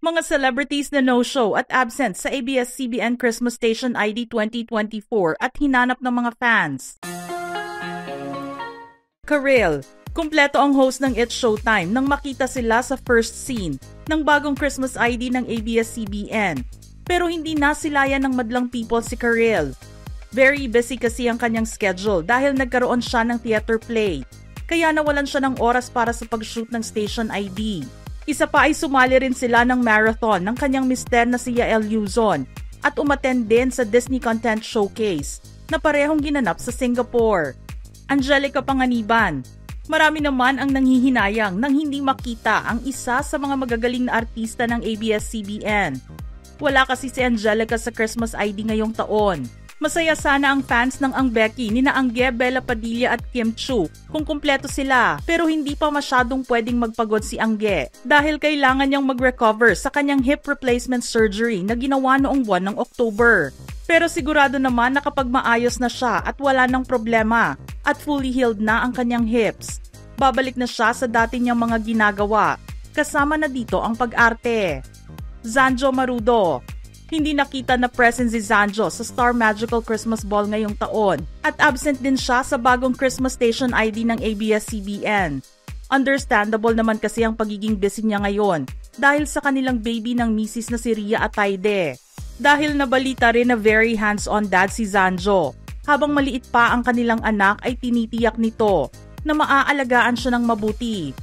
Mga celebrities na no-show at absent sa ABS-CBN Christmas Station ID 2024 at hinanap ng mga fans. Karel, kumpleto ang host ng It's Showtime nang makita sila sa first scene ng bagong Christmas ID ng ABS-CBN. Pero hindi nasilayan ng madlang people si Karel. Very busy kasi ang kanyang schedule dahil nagkaroon siya ng theater play. Kaya nawalan siya ng oras para sa pag-shoot ng station ID. Isa pa ay sumali rin sila ng marathon ng kanyang mister na si Yael Luzon at umattend din sa Disney Content Showcase na parehong ginanap sa Singapore. Angelica Panganiban, marami naman ang nanghihinayang nang hindi makita ang isa sa mga magagaling na artista ng ABS-CBN. Wala kasi si Angelica sa Christmas ID ngayong taon. Masaya sana ang fans ng Ang Becky nina Angge, Bella Padilla at Kim Chu kung kumpleto sila, pero hindi pa masyadong pwedeng magpagod si Angge dahil kailangan niyang mag-recover sa kanyang hip replacement surgery na ginawa noong buwan ng October. Pero sigurado naman na kapag maayos na siya at wala nang problema at fully healed na ang kanyang hips, babalik na siya sa dati niyang mga ginagawa, kasama na dito ang pag-arte. Zanjo Marudo, hindi nakita na present si Zanjo sa Star Magical Christmas Ball ngayong taon at absent din siya sa bagong Christmas Station ID ng ABS-CBN. Understandable naman kasi ang pagiging busy niya ngayon dahil sa kanilang baby ng misis na si Ria Ataide. Dahil nabalita rin na very hands-on dad si Zanjo, habang maliit pa ang kanilang anak ay tinitiyak nito na maaalagaan siya ng mabuti.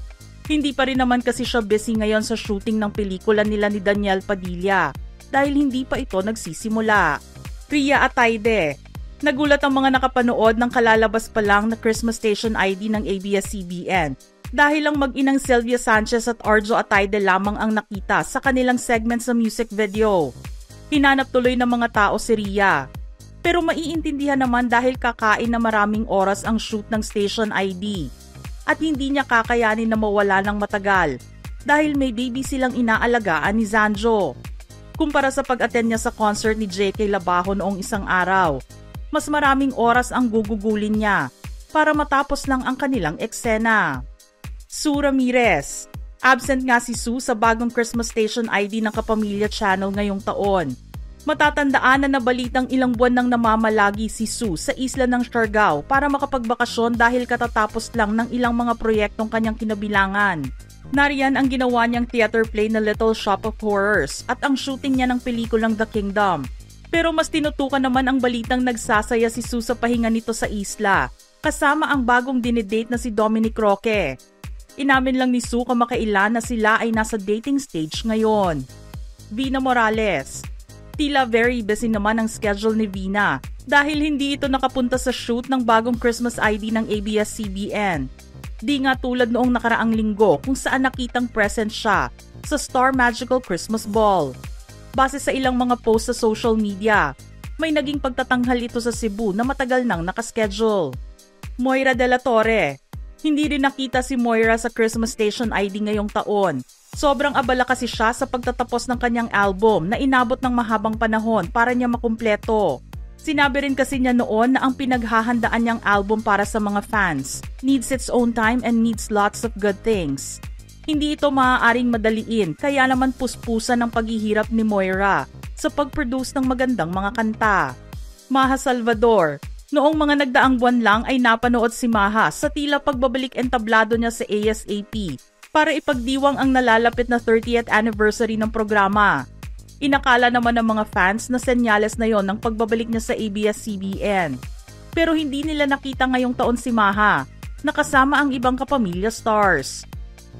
Hindi pa rin naman kasi siya busy ngayon sa shooting ng pelikula nila ni Daniel Padilla dahil hindi pa ito nagsisimula. Ria Ataide, nagulat ang mga nakapanood ng kalalabas pa lang na Christmas Station ID ng ABS-CBN dahil ang mag-inang Sylvia Sanchez at Arjo Ataide lamang ang nakita sa kanilang segment sa music video. Hinanap tuloy ng mga tao si Ria. Pero maiintindihan naman dahil kakain na maraming oras ang shoot ng Station ID at hindi niya kakayanin na mawala ng matagal dahil may baby silang inaalagaan ni Zanjo. Kumpara sa pag-attend niya sa concert ni JK Labajo noong isang araw, mas maraming oras ang gugugulin niya para matapos lang ang kanilang eksena. Sue Ramirez, absent nga si Sue sa bagong Christmas Station ID ng Kapamilya Channel ngayong taon. Matatandaan na nabalitang ilang buwan nang namamalagi si Sue sa isla ng Siargao para makapagbakasyon dahil katatapos lang ng ilang mga proyektong kanyang kinabilangan. Nariyan ang ginawa niyang theater play na Little Shop of Horrors at ang shooting niya ng pelikulang The Kingdom. Pero mas tinutukan naman ang balitang nagsasaya si Sue sa pahinga nito sa isla, kasama ang bagong dinidate na si Dominic Roque. Inamin lang ni Sue kamakailan na sila ay nasa dating stage ngayon. Vina Morales, tila very busy naman ang schedule ni Vina dahil hindi ito nakapunta sa shoot ng bagong Christmas ID ng ABS-CBN. Di nga tulad noong nakaraang linggo kung saan nakitang present siya sa Star Magical Christmas Ball. Base sa ilang mga post sa social media, may naging pagtatanghal ito sa Cebu na matagal nang nakaschedule. Moira de la Torre, hindi rin nakita si Moira sa Christmas Station ID ngayong taon. Sobrang abala kasi siya sa pagtatapos ng kanyang album na inabot ng mahabang panahon para niya makumpleto. Sinabi rin kasi niya noon na ang pinaghahandaan niyang album para sa mga fans needs its own time and needs lots of good things. Hindi ito maaaring madaliin kaya naman puspusan ang paghihirap ni Moira sa pag-produce ng magandang mga kanta. Maha Salvador, noong mga nagdaang buwan lang ay napanood si Maha sa tila pagbabalik entablado niya sa ASAP para ipagdiwang ang nalalapit na 30th anniversary ng programa. Inakala naman ng mga fans na senyales na yon ng pagbabalik niya sa ABS-CBN. Pero hindi nila nakita ngayong taon si Maha, nakasama ang ibang kapamilya stars.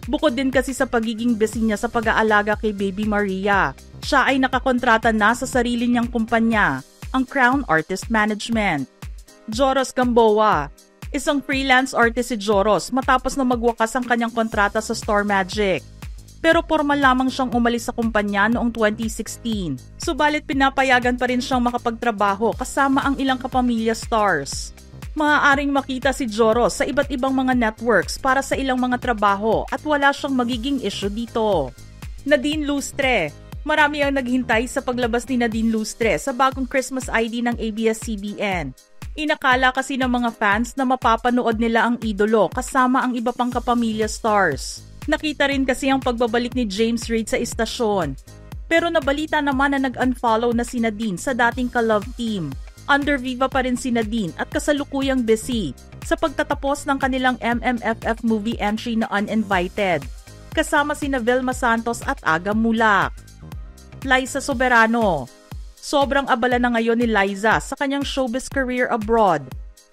Bukod din kasi sa pagiging busy niya sa pag-aalaga kay Baby Maria, siya ay nakakontrata na sa sarili niyang kumpanya, ang Crown Artist Management. Joros Gamboa, isang freelance artist si Joros matapos na magwakas ang kanyang kontrata sa Star Magic. Pero formal lamang siyang umalis sa kumpanya noong 2016. Subalit pinapayagan pa rin siyang makapagtrabaho kasama ang ilang kapamilya stars. Maaaring makita si Joros sa iba't ibang mga networks para sa ilang mga trabaho at wala siyang magiging issue dito. Nadine Lustre, marami ang naghintay sa paglabas ni Nadine Lustre sa bagong Christmas ID ng ABS-CBN. Inakala kasi ng mga fans na mapapanood nila ang idolo kasama ang iba pang kapamilya stars. Nakita rin kasi ang pagbabalik ni James Reid sa istasyon. Pero nabalita naman na nag-unfollow na si Nadine sa dating ka-love team. Under Viva pa rin si Nadine at kasalukuyang busy sa pagtatapos ng kanilang MMFF movie entry na Uninvited. Kasama sina Vilma Santos at Aga Mulak. Liza Soberano. Sobrang abala na ngayon ni Liza sa kanyang showbiz career abroad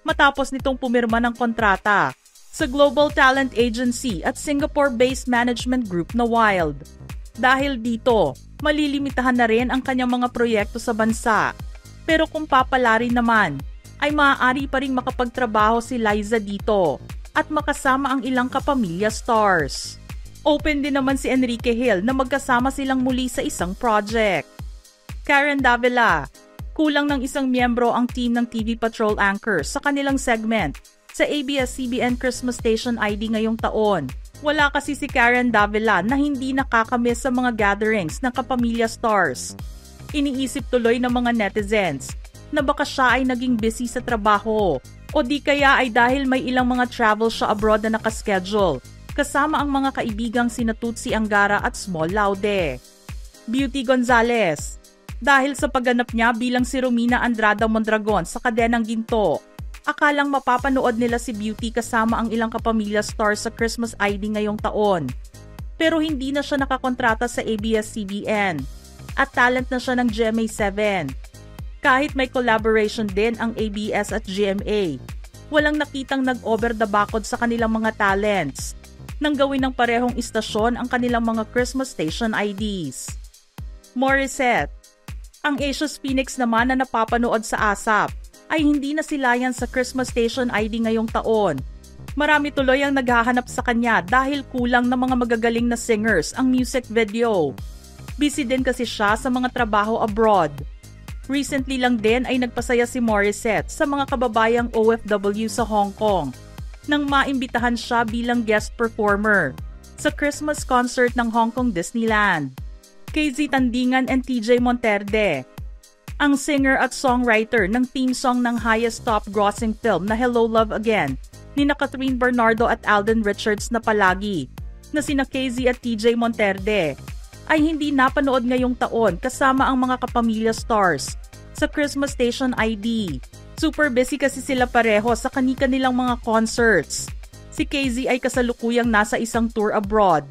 matapos nitong pumirma ng kontrata sa global talent agency at Singapore-based management group na Wild. Dahil dito, malilimitahan na rin ang kanyang mga proyekto sa bansa. Pero kung papalarin naman, ay maaari pa ring makapagtrabaho si Liza dito at makasama ang ilang kapamilya stars. Open din naman si Enrique Hill na magkasama silang muli sa isang project. Karen Davila. Kulang ng isang miyembro ang team ng TV Patrol anchor sa kanilang segment sa ABS-CBN Christmas Station ID ngayong taon. Wala kasi si Karen Davila na hindi nakakamiss sa mga gatherings ng kapamilya stars. Iniisip tuloy ng mga netizens na baka siya ay naging busy sa trabaho o di kaya ay dahil may ilang mga travel siya abroad na nakaschedule kasama ang mga kaibigang sina Tutsi Angara at Small Laude. Beauty Gonzalez. Dahil sa pagganap niya bilang si Romina Andrada Mondragon sa Kadenang Ginto, akalang mapapanood nila si Beauty kasama ang ilang kapamilya stars sa Christmas ID ngayong taon. Pero hindi na siya nakakontrata sa ABS-CBN at talent na siya ng GMA7. Kahit may collaboration din ang ABS at GMA, walang nakitang nag-over the bakod sa kanilang mga talents nang gawin ng parehong istasyon ang kanilang mga Christmas station IDs. Morissette. Ang Asia's Phoenix naman na napapanood sa ASAP ay hindi na silayan sa Christmas Station ID ngayong taon. Marami tuloy ang naghahanap sa kanya dahil kulang ng mga magagaling na singers ang music video. Busy din kasi siya sa mga trabaho abroad. Recently lang din ay nagpasaya si Morissette sa mga kababayang OFW sa Hong Kong nang maimbitahan siya bilang guest performer sa Christmas concert ng Hong Kong Disneyland. KZ Tandingan and TJ Monterde. Ang singer at songwriter ng theme song ng highest top-grossing film na Hello Love Again ni Catherine Bernardo at Alden Richards na palagi na sina KZ at TJ Monterde ay hindi napanood ngayong taon kasama ang mga kapamilya stars sa Christmas Station ID. Super busy kasi sila pareho sa kani-kanilang mga concerts. Si KZ ay kasalukuyang nasa isang tour abroad.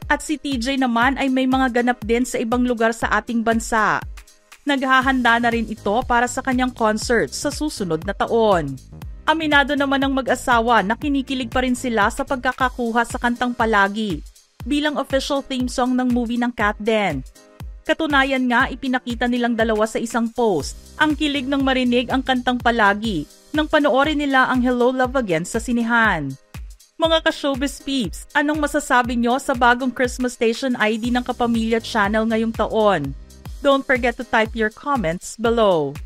At si TJ naman ay may mga ganap din sa ibang lugar sa ating bansa. Naghahanda na rin ito para sa kanyang concert sa susunod na taon. Aminado naman ng mag-asawa na kinikilig pa rin sila sa pagkakakuha sa kantang Palagi bilang official theme song ng movie ng Cat Den. Katunayan nga ipinakita nilang dalawa sa isang post ang kilig ng marinig ang kantang Palagi nang panoorin nila ang Hello Love Again sa sinihan. Mga ka-showbiz peeps, anong masasabi nyo sa bagong Christmas Station ID ng Kapamilya Channel ngayong taon? Don't forget to type your comments below.